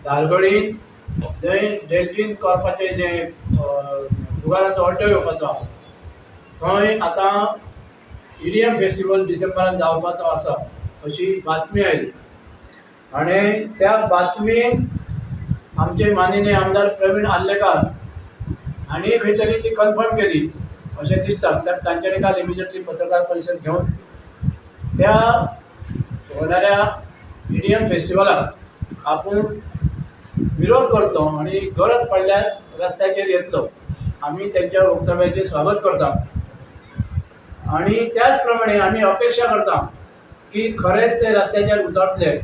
धारगडीन जंय डेल्टीन करपाचें जें जुगाराचो अड्डो येवपाचो आहा थंय आतां EDM फेस्टिवल डिसेंबरान जावपाचो आसा अशी बातमी आयली आनी त्या बातमीन आमचे माननीय आमदार प्रवीण आर्लेकर हांणी खंय तरी ती कन्फर्म केली अशें दिसता कित्याक तांच्यांनी काल इमिजिएटली पत्रकार परिशद घेवन त्या होणाऱ्या EDM फेस्टिवलाक आपूण विरोध करतलो आनी गरज पडल्यार रस्त्याचेर येतलो आमी तेंच्या वक्तव्याचें स्वागत करता आनी त्याच प्रमाणे आमी अपेक्षा करता की खरेंच ते रस्त्याचेर उतरतले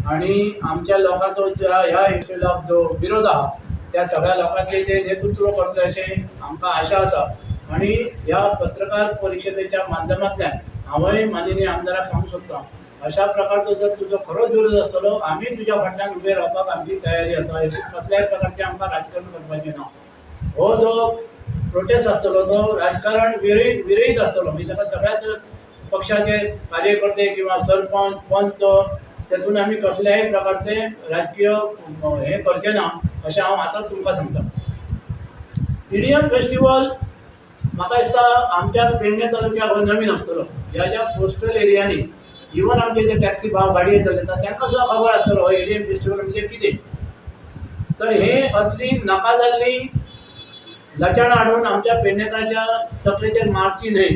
आनी आमच्या लोकांचो ह्या इश्यूलाक जो विरोध आहा त्या सगळ्या लोकांचें ते नेतृत्व करतले अशें आमकां आशा आसा आनी ह्या पत्रकार परिशदेच्या माध्यमांतल्यान हांवूय माननीय आमदाराक सांगूंक सोदतां अशा प्रकारचो जर तुजो खरोच विरोध आसतलो आमी तुज्या फाटल्यान उबे रावपाक आमची तयारी आसा हेतून कसल्याय प्रकारचें आमकां राजकारण करपाचें ना हो जो प्रोटेस्ट आसतलो तो राजकारण विरयत आसतलो म्हणजे ताका सगळ्याच पक्षाचे कार्यकर्ते किंवा सरपंच पंच तेतून आमी कसल्याय प्रकारचे राजकीय हें करचें ना अशें हांव आतांच तुमकां सांगता EDM फेस्टिवल म्हाका दिसता आमच्या पेडणे तालुक्याक हो नवीन आसतलो ह्या ज्या कोस्टल एरियांनी इवन आमचे जे टॅक्सी गाडये चलयता तांकां सुद्दां खबर आसतलो हो EDM फेस्टिवल म्हणजे कितें तर हे असली नाका जाल्ली लचणां हाडून आमच्या पेडणेकारांच्या तकलेचेर मारची न्हय